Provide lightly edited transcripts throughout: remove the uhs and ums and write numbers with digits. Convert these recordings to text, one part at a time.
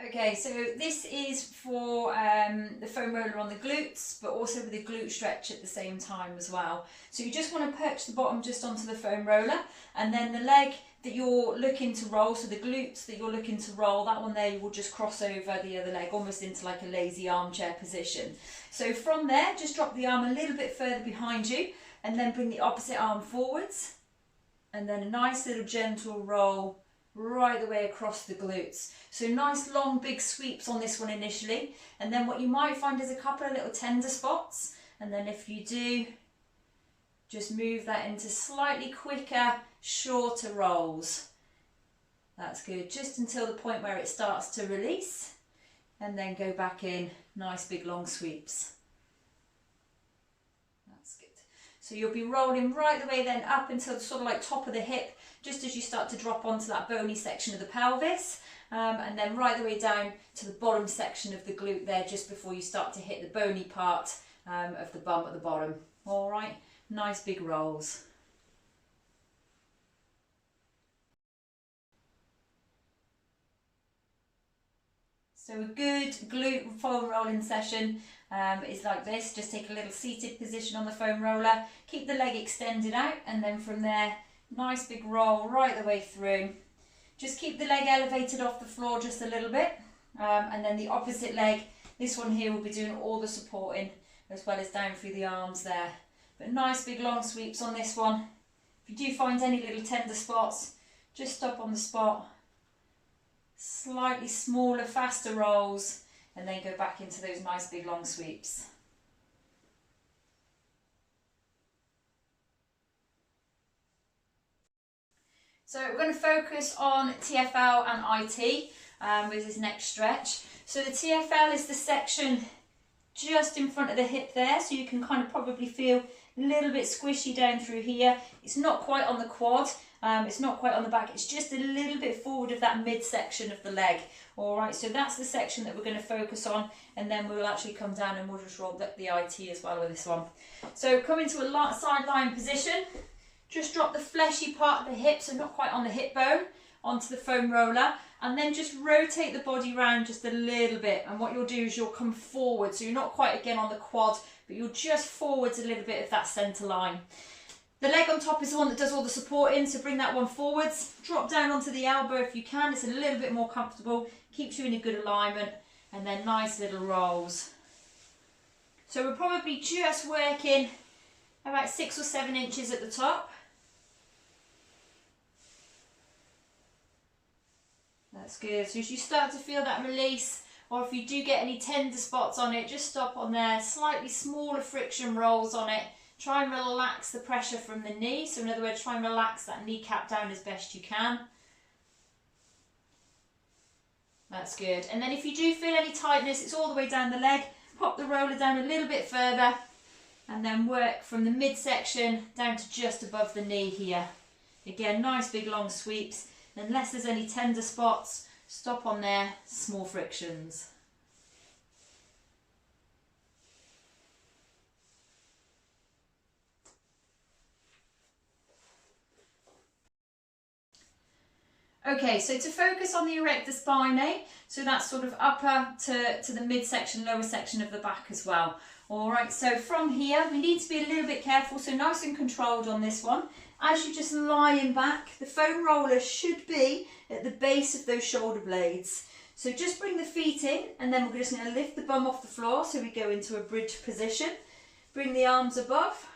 Okay, so this is for the foam roller on the glutes, but also with a glute stretch at the same time as well. So you just want to perch the bottom just onto the foam roller, and then the leg that you're looking to roll, so the glutes that you're looking to roll, that one there, you will just cross over the other leg almost into like a lazy armchair position. So from there, just drop the arm a little bit further behind you, and then bring the opposite arm forwards, and then a nice little gentle roll right the way across the glutes. So nice long big sweeps on this one initially, and then what you might find is a couple of little tender spots, and then if you do, just move that into slightly quicker, shorter rolls. That's good, just until the point where it starts to release, and then go back in, nice big long sweeps. That's good. So you'll be rolling right the way then up until the sort of like top of the hip, just as you start to drop onto that bony section of the pelvis, and then right the way down to the bottom section of the glute there, just before you start to hit the bony part of the bum at the bottom. All right, nice big rolls. So a good glute foam rolling session is like this. Just take a little seated position on the foam roller, keep the leg extended out, and then from there, nice big roll right the way through. Just keep the leg elevated off the floor just a little bit, and then the opposite leg, this one here, will be doing all the supporting as well as down through the arms there. But nice big long sweeps on this one. If you do find any little tender spots, just stop on the spot. Slightly smaller, faster rolls, and then go back into those nice big long sweeps. So we're going to focus on TFL and IT with this next stretch. So the TFL is the section just in front of the hip there, so you can kind of probably feel a little bit squishy down through here. It's not quite on the quad, it's not quite on the back, it's just a little bit forward of that mid-section of the leg. Alright, so that's the section that we're going to focus on, and then we'll actually come down and we'll just roll the IT as well with this one. So come into a side lying position. Just drop the fleshy part of the hip, so not quite on the hip bone, onto the foam roller, and then just rotate the body round just a little bit. And what you'll do is you'll come forward, so you're not quite again on the quad, but you'll just forwards a little bit of that centre line. The leg on top is the one that does all the supporting, so bring that one forwards. Drop down onto the elbow if you can, it's a little bit more comfortable, keeps you in a good alignment, and then nice little rolls. So we're probably just working about 6 or 7 inches at the top. That's good. So as you start to feel that release, or if you do get any tender spots on it, just stop on there. Slightly smaller friction rolls on it. Try and relax the pressure from the knee. So in other words, try and relax that kneecap down as best you can. That's good. And then if you do feel any tightness, it's all the way down the leg. Pop the roller down a little bit further, and then work from the midsection down to just above the knee here. Again, nice big long sweeps. Unless there's any tender spots, stop on there, small frictions. Okay, so to focus on the erector spinae, so that's sort of upper to the midsection, lower section of the back as well. All right, so from here, we need to be a little bit careful, so nice and controlled on this one. As you're just lying back, the foam roller should be at the base of those shoulder blades. So just bring the feet in, and then we're just going to lift the bum off the floor, so we go into a bridge position. Bring the arms above,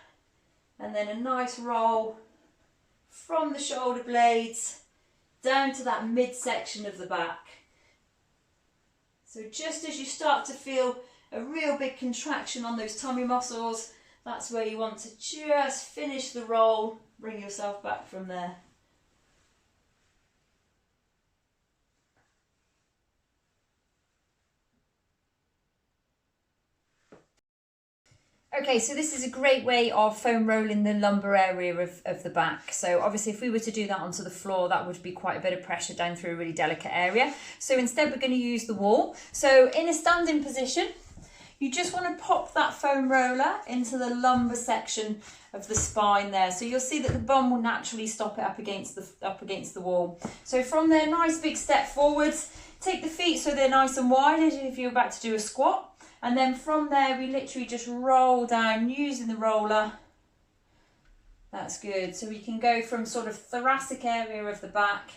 and then a nice roll from the shoulder blades down to that midsection of the back. So just as you start to feel a real big contraction on those tummy muscles, that's where you want to just finish the roll, bring yourself back from there. Okay, so this is a great way of foam rolling the lumbar area of the back. So obviously if we were to do that onto the floor, that would be quite a bit of pressure down through a really delicate area. So instead we're going to use the wall. So in a standing position, you just want to pop that foam roller into the lumbar section of the spine there. So you'll see that the bum will naturally stop it up against the wall. So from there, nice big step forwards. Take the feet so they're nice and wide as if you're about to do a squat. And then from there, we literally just roll down using the roller. That's good. So we can go from sort of thoracic area of the back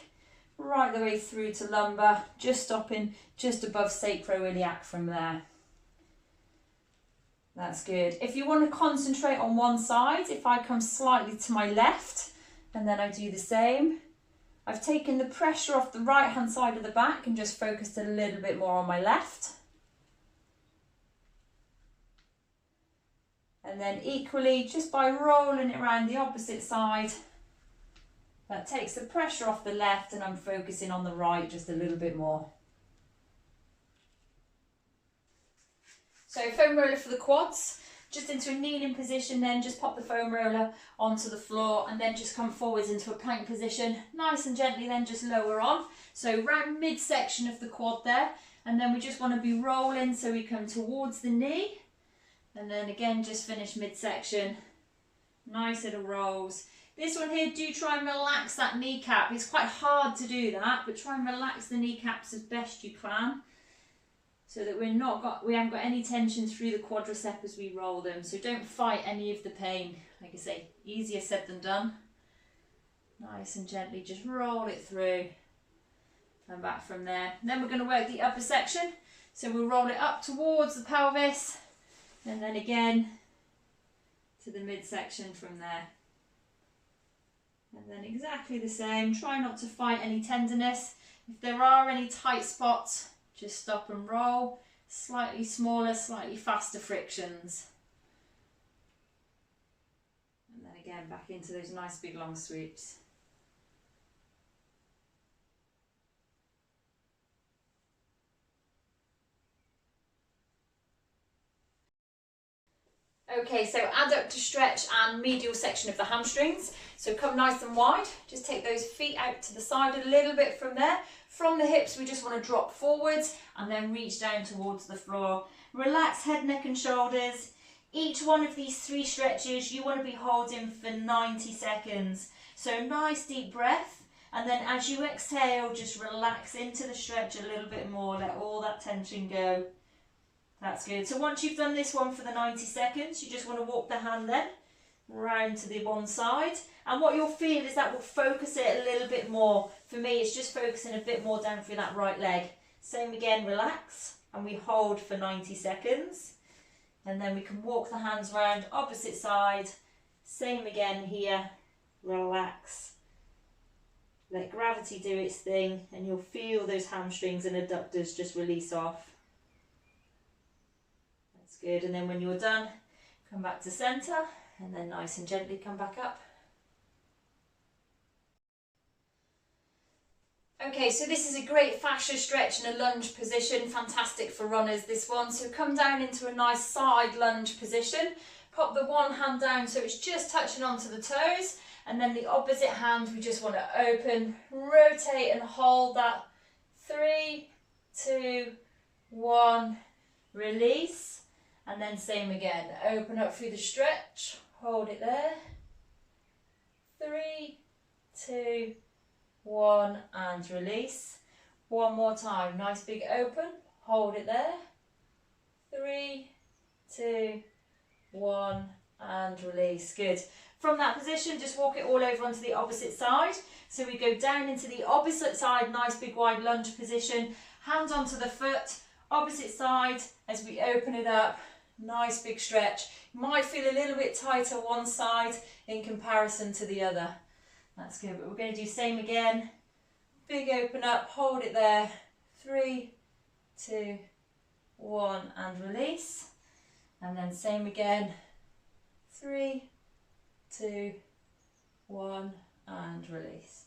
right the way through to lumbar, just stopping just above sacroiliac from there. That's good. If you want to concentrate on one side, if I come slightly to my left and then I do the same, I've taken the pressure off the right hand side of the back and just focused a little bit more on my left. And then equally, just by rolling it around the opposite side, that takes the pressure off the left and I'm focusing on the right just a little bit more. So foam roller for the quads, just into a kneeling position, then just pop the foam roller onto the floor and then just come forwards into a plank position, nice and gently, then just lower on. So round midsection of the quad there, and then we just want to be rolling so we come towards the knee. And then again, just finish midsection. Nice little rolls. This one here, do try and relax that kneecap. It's quite hard to do that, but try and relax the kneecaps as best you can so that we haven't got any tension through the quadricep as we roll them. So don't fight any of the pain. Like I say, easier said than done. Nice and gently, just roll it through and back from there. And then we're going to work the upper section. So we'll roll it up towards the pelvis. And then again to the midsection from there. And then exactly the same. Try not to fight any tenderness. If there are any tight spots, just stop and roll. Slightly smaller, slightly faster frictions. And then again back into those nice big long sweeps. Okay, so adductor stretch and medial section of the hamstrings. So come nice and wide, just take those feet out to the side a little bit from there. From the hips, we just want to drop forwards and then reach down towards the floor. Relax head, neck and shoulders. Each one of these 3 stretches, you want to be holding for 90 seconds. So nice deep breath. And then as you exhale, just relax into the stretch a little bit more. Let all that tension go. That's good. So once you've done this one for the 90 seconds, you just want to walk the hand then round to the one side. And what you'll feel is that will focus it a little bit more. For me, it's just focusing a bit more down through that right leg. Same again, relax. And we hold for 90 seconds. And then we can walk the hands round, opposite side. Same again here, relax. Let gravity do its thing and you'll feel those hamstrings and adductors just release off. That's good. And then when you're done, come back to centre and then nice and gently come back up. Okay, so this is a great fascia stretch in a lunge position, fantastic for runners this one. So come down into a nice side lunge position, pop the one hand down so it's just touching onto the toes, and then the opposite hand we just want to open, rotate and hold that. 3, 2, 1, release, and then same again, open up through the stretch, hold it there. 3, 2, 1 and release. One more time, nice big open, hold it there. 3, 2, 1 and release. Good. From that position, just walk it all over onto the opposite side. So we go down into the opposite side, nice big wide lunge position, hand onto the foot, opposite side as we open it up, nice big stretch. You might feel a little bit tighter one side in comparison to the other. That's good, but we're going to do same again. Big open up, hold it there. 3, 2, 1 and release. And then same again. 3, 2, 1 and release.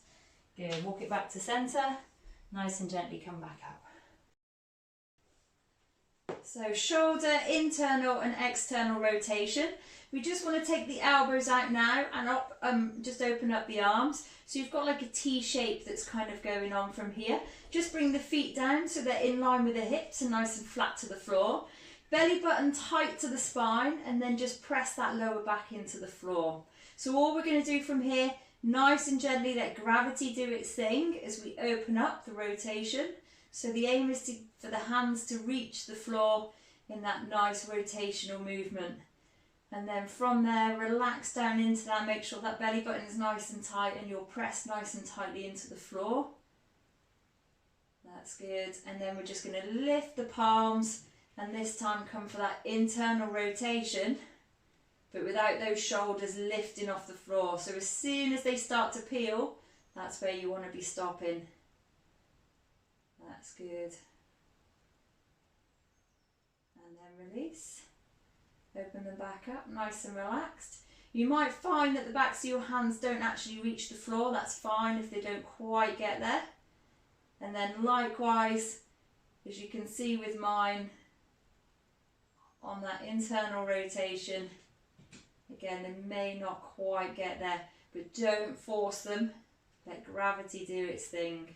Good, walk it back to centre. Nice and gently come back up. So shoulder, internal and external rotation. We just want to take the elbows out now and up, just open up the arms. So you've got like a T shape that's kind of going on from here. Just bring the feet down so they're in line with the hips and nice and flat to the floor. Belly button tight to the spine and then just press that lower back into the floor. So all we're going to do from here, nice and gently let gravity do its thing as we open up the rotation. So the aim is for the hands to reach the floor in that nice rotational movement. And then from there, relax down into that, make sure that belly button is nice and tight and you're pressed nice and tightly into the floor. That's good. And then we're just going to lift the palms and this time come for that internal rotation, but without those shoulders lifting off the floor. So as soon as they start to peel, that's where you want to be stopping. That's good. And then release. Open them back up, nice and relaxed. You might find that the backs of your hands don't actually reach the floor. That's fine if they don't quite get there. And then likewise, as you can see with mine, on that internal rotation, again, they may not quite get there, but don't force them. Let gravity do its thing.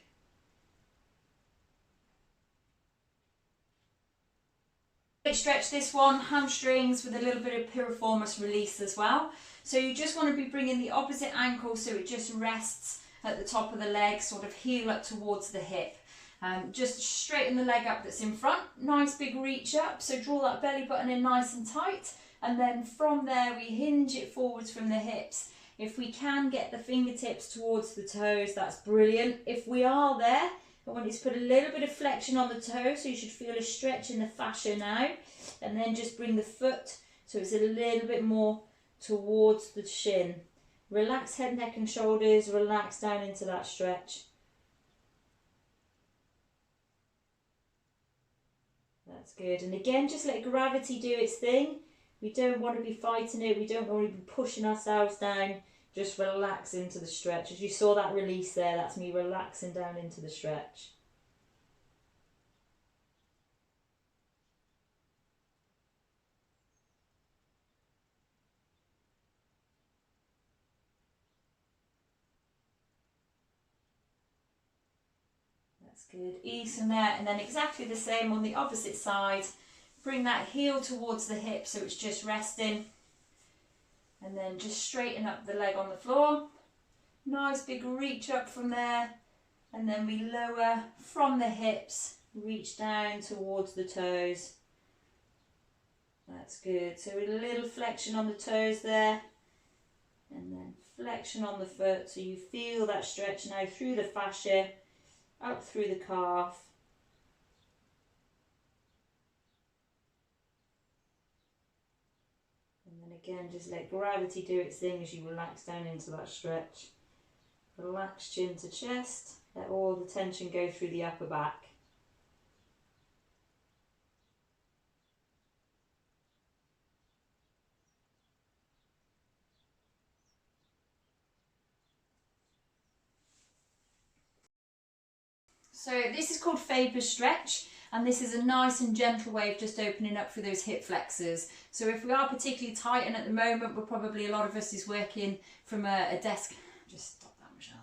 Stretch this one, hamstrings with a little bit of piriformis release as well. So you just want to be bringing the opposite ankle so it just rests at the top of the leg, sort of heel up towards the hip. Just straighten the leg up that's in front, nice big reach up, so draw that belly button in nice and tight, and then from there we hinge it forwards from the hips. If we can get the fingertips towards the toes, that's brilliant. If we are there, I want you to put a little bit of flexion on the toe, so you should feel a stretch in the fascia now, and then just bring the foot so it's a little bit more towards the shin. Relax head, neck and shoulders, relax down into that stretch. That's good. And again, just let gravity do its thing. We don't want to be fighting it, we don't want to be pushing ourselves down. Just relax into the stretch. As you saw that release there, that's me relaxing down into the stretch. That's good. Ease from there, and then exactly the same on the opposite side. Bring that heel towards the hip so it's just resting. And then just straighten up the leg on the floor. Nice big reach up from there. And then we lower from the hips, reach down towards the toes. That's good. So a little flexion on the toes there. And then flexion on the foot. So you feel that stretch now through the fascia, up through the calf. And then again, just let gravity do its thing as you relax down into that stretch. Relax chin to chest. Let all the tension go through the upper back. So this is called Faber's stretch, and this is a nice and gentle way of just opening up through those hip flexors. So if we are particularly tight, and at the moment we're probably, a lot of us is working from a desk. Just stop that, Michelle,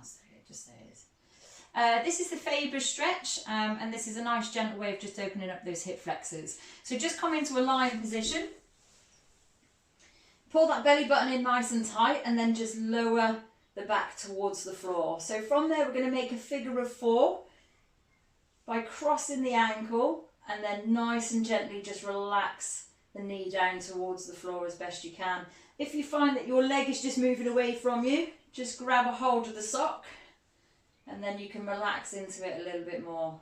just say it. This is the Faber's stretch, and this is a nice gentle way of just opening up those hip flexors. So just come into a lying position, pull that belly button in nice and tight, and then just lower the back towards the floor. So from there we're going to make a figure of 4 by crossing the ankle, and then nice and gently just relax the knee down towards the floor as best you can. If you find that your leg is just moving away from you, just grab a hold of the sock and then you can relax into it a little bit more.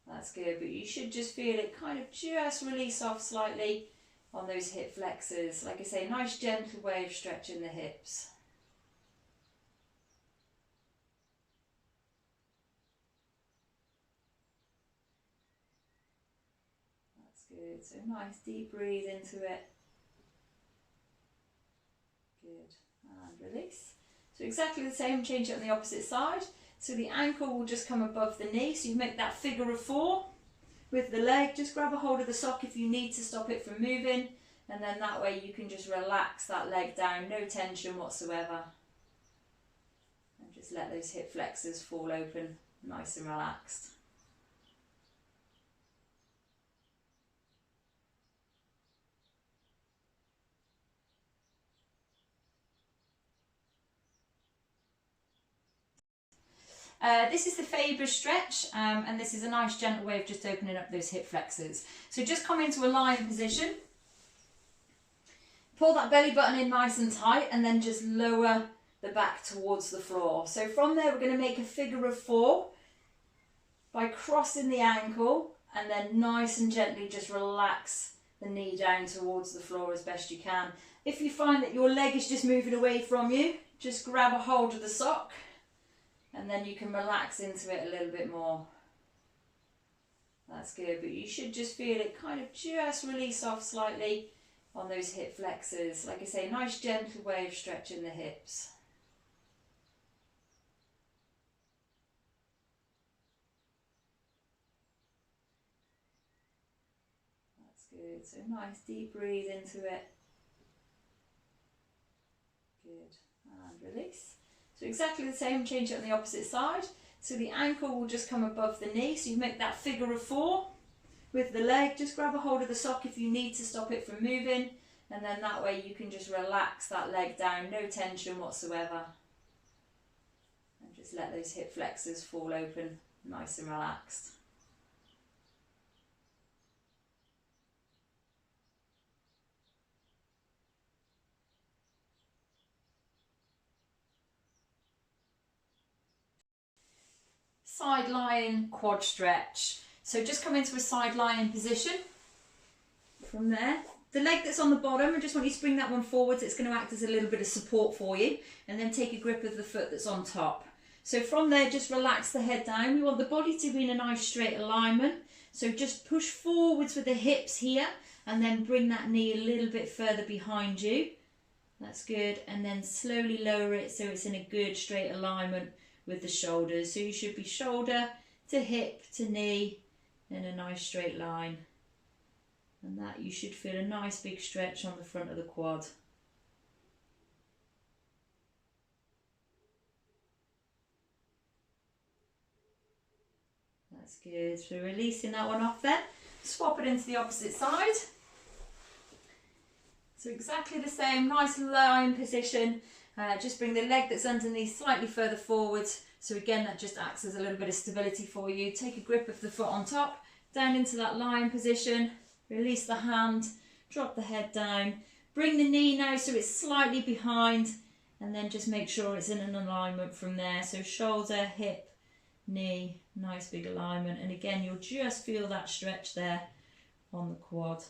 That's good, but you should just feel it kind of just release off slightly on those hip flexors. Like I say, nice gentle way of stretching the hips. Good, so nice deep breathe into it. Good, and release. So exactly the same, change it on the opposite side. So the ankle will just come above the knee, so you make that figure of 4 with the leg. Just grab a hold of the sock if you need to stop it from moving, and then that way you can just relax that leg down, no tension whatsoever. And just let those hip flexors fall open, nice and relaxed. This is the Faber stretch, and this is a nice gentle way of just opening up those hip flexors. So just come into a lying position, pull that belly button in nice and tight, and then just lower the back towards the floor. So from there we're going to make a figure of 4 by crossing the ankle, and then nice and gently just relax the knee down towards the floor as best you can. If you find that your leg is just moving away from you, just grab a hold of the sock and then you can relax into it a little bit more. That's good, but you should just feel it kind of just release off slightly on those hip flexors. Like I say, nice gentle way of stretching the hips. That's good, so nice deep breathe into it. Good, and release. So exactly the same, change it on the opposite side. So the ankle will just come above the knee, so you make that figure of 4 with the leg. Just grab a hold of the sock if you need to stop it from moving, and then that way you can just relax that leg down, no tension whatsoever. And just let those hip flexors fall open, nice and relaxed. Side lying quad stretch. So just come into a side lying position. From there, the leg that's on the bottom, I just want you to bring that one forwards. It's going to act as a little bit of support for you, and then take a grip of the foot that's on top. So from there, just relax the head down. You want the body to be in a nice straight alignment. So just push forwards with the hips here, and then bring that knee a little bit further behind you. That's good, and then slowly lower it so it's in a good straight alignment with the shoulders. So you should be shoulder to hip to knee in a nice straight line. And that you should feel a nice big stretch on the front of the quad. That's good. So releasing that one off there. Swap it into the opposite side. So exactly the same, nice lying position. Just bring the leg that's underneath slightly further forward. So again, that just acts as a little bit of stability for you. Take a grip of the foot on top, down into that lying position. Release the hand, drop the head down. Bring the knee now so it's slightly behind, and then just make sure it's in an alignment from there. So shoulder, hip, knee, nice big alignment. And again, you'll just feel that stretch there on the quad.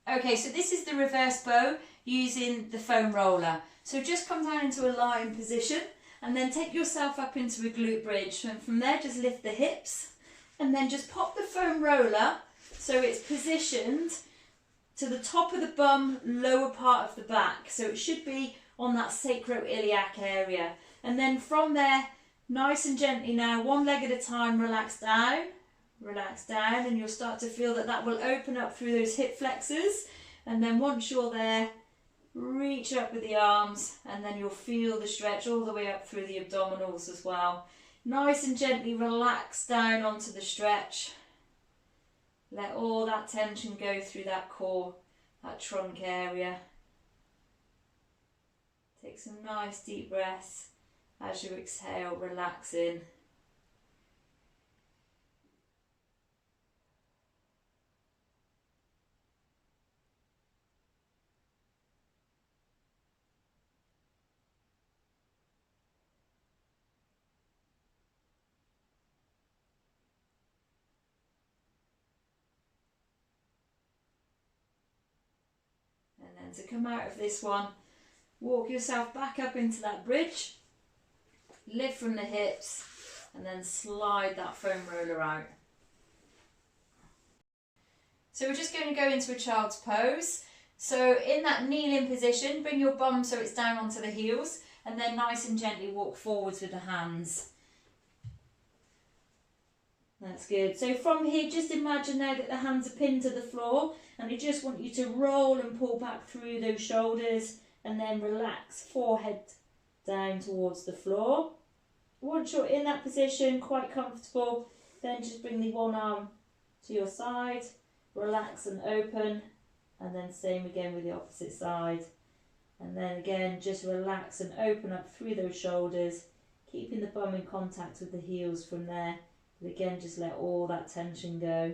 Okay, so this is the reverse bow using the foam roller. So just come down into a lying position and then take yourself up into a glute bridge. And from there, just lift the hips and then just pop the foam roller so it's positioned to the top of the bum, lower part of the back. So it should be on that sacroiliac area. And then from there, nice and gently now, one leg at a time, relax down, and you'll start to feel that that will open up through those hip flexors. And then once you're there, reach up with the arms, and then you'll feel the stretch all the way up through the abdominals as well. Nice and gently relax down onto the stretch. Let all that tension go through that core, that trunk area. Take some nice deep breaths as you exhale, relaxing. And then to come out of this one, walk yourself back up into that bridge, lift from the hips, and then slide that foam roller out. So we're just going to go into a child's pose. So in that kneeling position, bring your bum so it's down onto the heels, and then nice and gently walk forwards with the hands. That's good. So from here, just imagine now that the hands are pinned to the floor, and I just want you to roll and pull back through those shoulders, and then relax, forehead down towards the floor. Once you're in that position, quite comfortable, then just bring the one arm to your side, relax and open, and then same again with the opposite side. And then again, just relax and open up through those shoulders, keeping the bum in contact with the heels from there. But again, just let all that tension go.